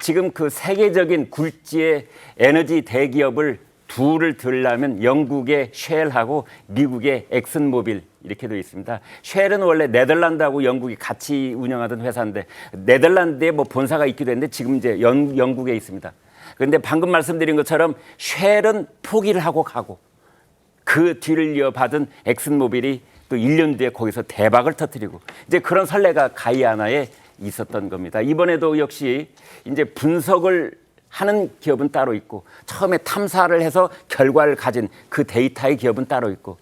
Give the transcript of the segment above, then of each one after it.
지금 그 세계적인 굴지의 에너지 대기업을 둘을 들려면 영국의 쉘하고 미국의 엑슨모빌 이렇게 되어 있습니다. 쉘은 원래 네덜란드하고 영국이 같이 운영하던 회사인데 네덜란드에 뭐 본사가 있기도 했는데 지금 이제 영국에 있습니다. 그런데 방금 말씀드린 것처럼 쉘은 포기를 하고 가고 그 뒤를 이어받은 엑슨모빌이 또 1년 뒤에 거기서 대박을 터뜨리고 이제 그런 선례가 가이아나에 있었던 겁니다. 이번에도 역시 이제 분석을 하는 기업은 따로 있고 처음에 탐사를 해서 결과를 가진 그 데이터의 기업은 따로 있고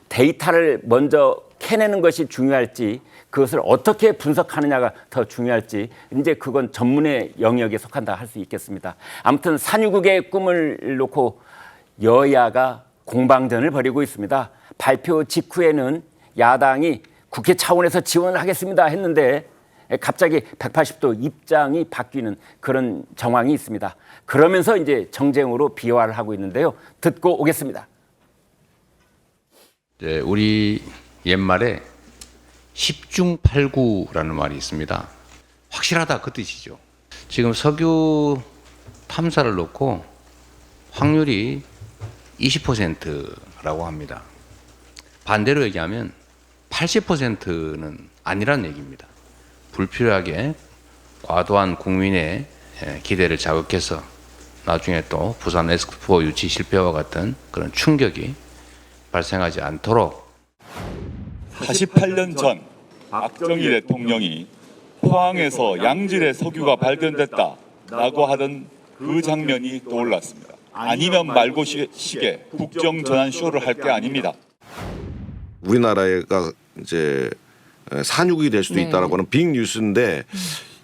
데이터를 먼저 캐내는 것이 중요할지 그것을 어떻게 분석하느냐가 더 중요할지 이제 그건 전문의 영역에 속한다 할 수 있겠습니다. 아무튼 산유국의 꿈을 놓고 여야가 공방전을 벌이고 있습니다. 발표 직후에는 야당이 국회 차원에서 지원을 하겠습니다 했는데 갑자기 180도 입장이 바뀌는 그런 정황이 있습니다. 그러면서 이제 정쟁으로 비화를 하고 있는데요. 듣고 오겠습니다. 네, 우리 옛말에 10중 8구라는 말이 있습니다. 확실하다 그 뜻이죠. 지금 석유 탐사를 놓고 확률이 20%라고 합니다. 반대로 얘기하면 80%는 아니란 얘기입니다. 불필요하게 과도한 국민의 기대를 자극해서 나중에 또 부산 엑스포 유치 실패와 같은 그런 충격이 발생하지 않도록 48년 전 박정희 대통령이 포항에서 양질의 석유가 발견됐다라고 하던 그 장면이 떠올랐습니다. 아니면 말고 시계 국정전환 쇼를 할 게 아닙니다. 우리나라가 이제 산유국이 될 수도 있다라고 하는 빅 뉴스인데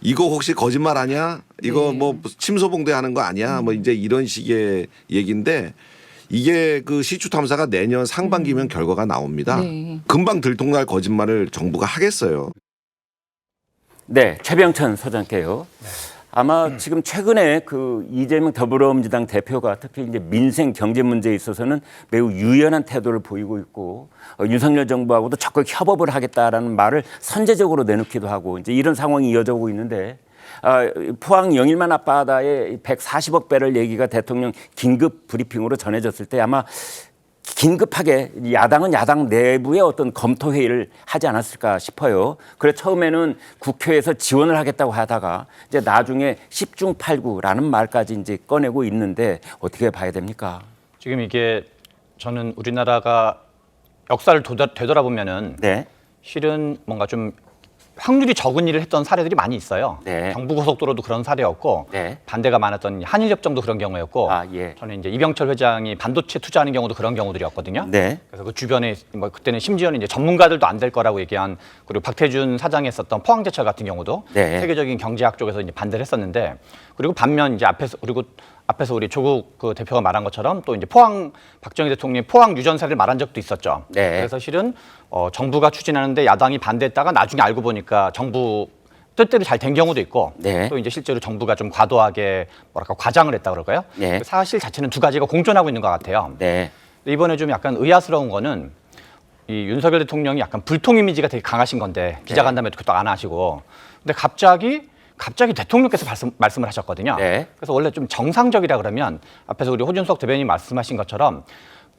이거 혹시 거짓말 아니야? 이거 뭐 침소봉대 하는 거 아니야? 뭐 이제 이런 식의 얘기인데 이게 그 시추 탐사가 내년 상반기면 결과가 나옵니다. 금방 들통날 거짓말을 정부가 하겠어요. 네, 최병천 소장께요. 아마 지금 최근에 그 이재명 더불어민주당 대표가 특히 이제 민생 경제 문제에 있어서는 매우 유연한 태도를 보이고 있고 윤석열 정부하고도 적극 협업을 하겠다라는 말을 선제적으로 내놓기도 하고 이제 이런 상황이 이어져 오고 있는데 포항 영일만 앞바다에 140억 배럴 얘기가 대통령 긴급 브리핑으로 전해졌을 때 아마 긴급하게 야당은 야당 내부의 어떤 검토 회의를 하지 않았을까 싶어요. 그래 처음에는 국회에서 지원을 하겠다고 하다가 이제 나중에 10중 8구라는 말까지 이제 꺼내고 있는데 어떻게 봐야 됩니까? 지금 이게 저는 우리나라가 역사를 되돌아보면은 네. 실은 뭔가 좀 확률이 적은 일을 했던 사례들이 많이 있어요. 네. 경부고속도로도 그런 사례였고 네. 반대가 많았던 한일협정도 그런 경우였고 예. 저는 이제 이병철 회장이 반도체 투자하는 경우도 그런 경우들이었거든요. 네. 그래서 그 주변에 뭐 그때는 심지어는 이제 전문가들도 안 될 거라고 얘기한 그리고 박태준 사장이 했었던 포항제철 같은 경우도 네. 세계적인 경제학 쪽에서 이제 반대를 했었는데 그리고 반면 이제 앞에서 우리 조국 그 대표가 말한 것처럼 또 이제 박정희 대통령이 포항 유전사를 말한 적도 있었죠. 네. 그래서 실은 정부가 추진하는데 야당이 반대했다가 나중에 알고 보니까 정부 뜻대로 잘 된 경우도 있고 네. 또 이제 실제로 정부가 좀 과도하게 뭐랄까 과장을 했다 그럴까요? 네. 사실 자체는 두 가지가 공존하고 있는 것 같아요. 네. 근데 이번에 좀 약간 의아스러운 거는 이 윤석열 대통령이 약간 불통 이미지가 되게 강하신 건데 기자간담회도 그것도 안 하시고 근데 갑자기 대통령께서 말씀을 하셨거든요. 네. 그래서 원래 좀 정상적이라 그러면 앞에서 우리 호준석 대변인이 말씀하신 것처럼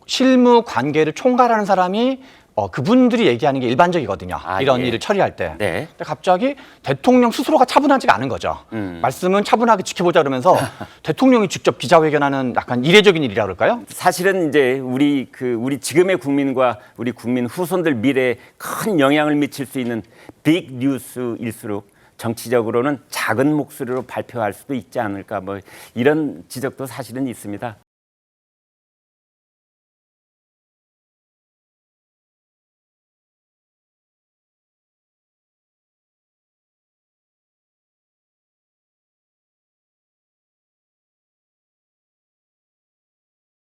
실무 관계를 총괄하는 사람이 그분들이 얘기하는 게 일반적이거든요. 이런 예. 일을 처리할 때. 네. 근데 갑자기 대통령 스스로가 차분하지가 않은 거죠. 말씀은 차분하게 지켜보자 그러면서 대통령이 직접 기자회견하는 약간 이례적인 일이라 그럴까요? 사실은 이제 우리 지금의 국민과 우리 국민 후손들 미래에 큰 영향을 미칠 수 있는 빅 뉴스일수록 정치적으로는 작은 목소리로 발표할 수도 있지 않을까 뭐 이런 지적도 사실은 있습니다.